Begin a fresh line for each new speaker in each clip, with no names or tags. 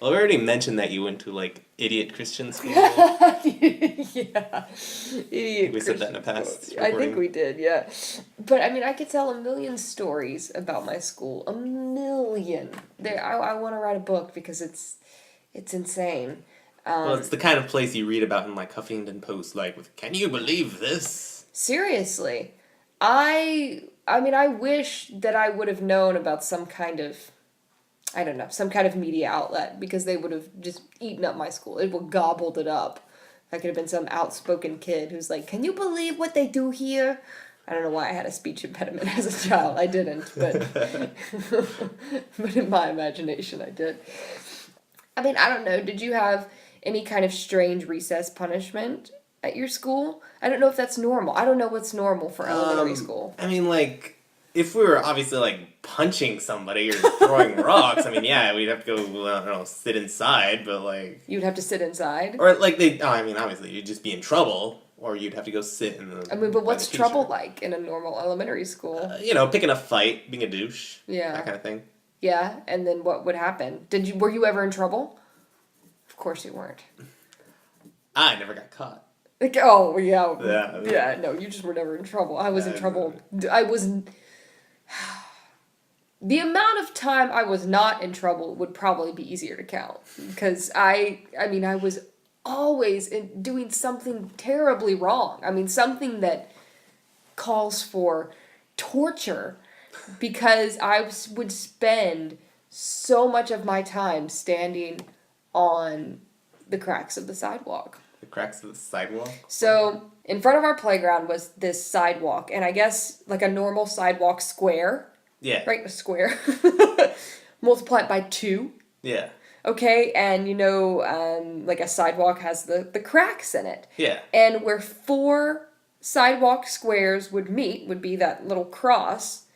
Well, we already mentioned that you went to, like, idiot Christian school.
Yeah.
We said that in a past
I think
recording.
we did, yeah. But I mean, I could tell a million stories about my school. A million. I want to write a book because it's insane.
Well, it's the kind of place you read about in, like, Huffington Post, like, with, can you believe this?
Seriously. I mean, I wish that I would have known about some kind of, I don't know, some kind of media outlet because they would have just eaten up my school. It would have gobbled it up. I could have been some outspoken kid who's like, can you believe what they do here? I don't know why I had a speech impediment as a child. I didn't, but but in my imagination I did. I mean, I don't know. Did you have any kind of strange recess punishment at your school? I don't know if that's normal. I don't know what's normal for elementary school.
I mean, like, if we were obviously, like, punching somebody or throwing rocks, I mean, yeah, we'd have to go, I don't know, sit inside, but, like...
You'd have to sit inside?
Or, like, I mean, obviously, you'd just be in trouble, or you'd have to go sit in the...
I mean, but what's trouble like in a normal elementary school?
You know, picking a fight, being a douche.
Yeah.
That kind of thing.
Yeah, and then what would happen? Were you ever in trouble? Of course you weren't.
I never got caught.
Like, oh, yeah.
Yeah.
Yeah, no, you just were never in trouble. I was in trouble. I was... The amount of time I was not in trouble would probably be easier to count. Because I mean, I was always doing something terribly wrong. I mean, something that calls for torture. Because I would spend so much of my time standing on the cracks of the sidewalk.
The cracks of the sidewalk?
So, in front of our playground was this sidewalk. And I guess, like a normal sidewalk square...
Yeah.
Right, a square. Multiply it by 2.
Yeah.
Okay, and you know, like a sidewalk has the cracks in it.
Yeah.
And where 4 sidewalk squares would meet, would be that little cross,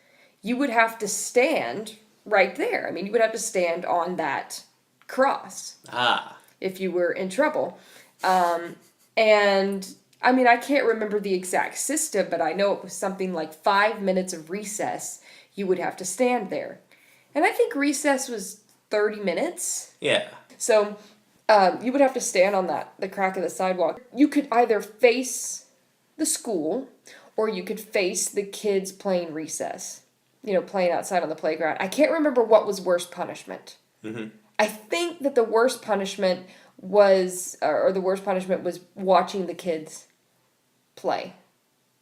you would have to stand right there. I mean, you would have to stand on that cross.
Ah.
If you were in trouble. And, I mean, I can't remember the exact system, but I know it was something like 5 minutes of recess. You would have to stand there. And I think recess was 30 minutes.
Yeah.
So you would have to stand on the crack of the sidewalk. You could either face the school or you could face the kids playing recess. You know, playing outside on the playground. I can't remember what was worse punishment.
Mm-hmm.
I think that the worst punishment was watching the kids play.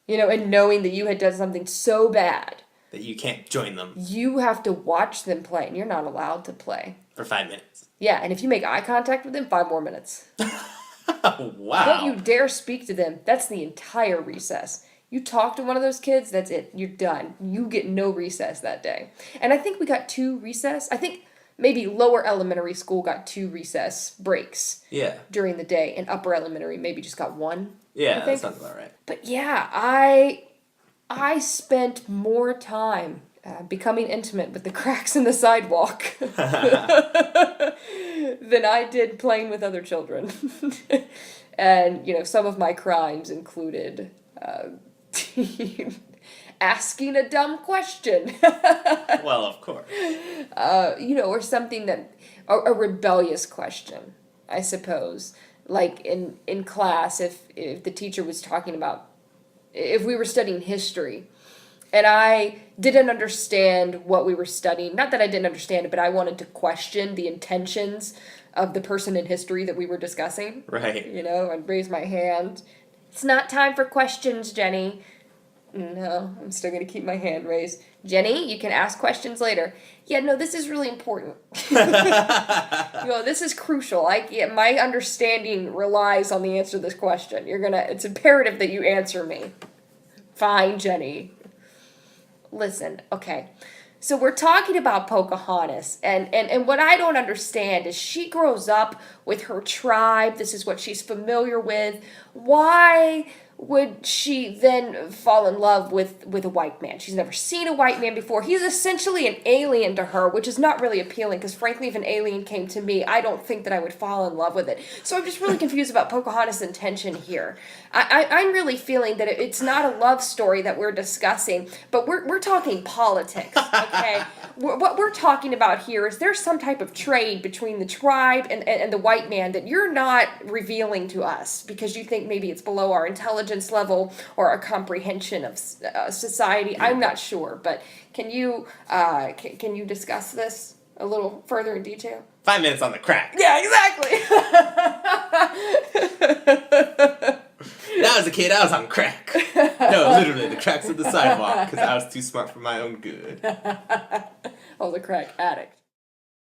You know, and knowing that you had done something so bad.
That you can't join them.
You have to watch them play, and you're not allowed to play.
For 5 minutes.
Yeah, and if you make eye contact with them, 5 more minutes.
Wow.
Don't you dare speak to them. That's the entire recess. You talk to one of those kids, that's it. You're done. You get no recess that day. And I think we got 2 recess. I think maybe lower elementary school got 2 recess breaks.
Yeah.
During the day, and upper elementary maybe just got 1.
Yeah, that sounds about right.
But yeah, I spent more time becoming intimate with the cracks in the sidewalk than I did playing with other children. And, you know, some of my crimes included asking a dumb question.
Well, of course.
You know, or something a rebellious question, I suppose. Like in class, if the teacher was talking about, if we were studying history, and I didn't understand what we were studying, not that I didn't understand it, but I wanted to question the intentions of the person in history that we were discussing.
Right.
You know, I'd raise my hand. It's not time for questions, Jenny. No, I'm still going to keep my hand raised. Jenny, you can ask questions later. Yeah, no, this is really important. You know, this is crucial. My understanding relies on the answer to this question. It's imperative that you answer me. Fine, Jenny. Listen, okay. So we're talking about Pocahontas, and what I don't understand is she grows up with her tribe. This is what she's familiar with. Why would she then fall in love with a white man? She's never seen a white man before. He's essentially an alien to her, which is not really appealing because frankly, if an alien came to me, I don't think that I would fall in love with it. So I'm just really confused about Pocahontas' intention here. I'm really feeling that it's not a love story that we're discussing, but we're talking politics, okay? What we're talking about here is there's some type of trade between the tribe and the white man that you're not revealing to us because you think maybe it's below our intelligence level or our comprehension of society. I'm not sure, but can you discuss this a little further in detail?
5 minutes on the crack.
Yeah, exactly.
When I was a kid, I was on crack. No, literally, the cracks of the sidewalk, because I was too smart for my own good.
Oh, the crack addict.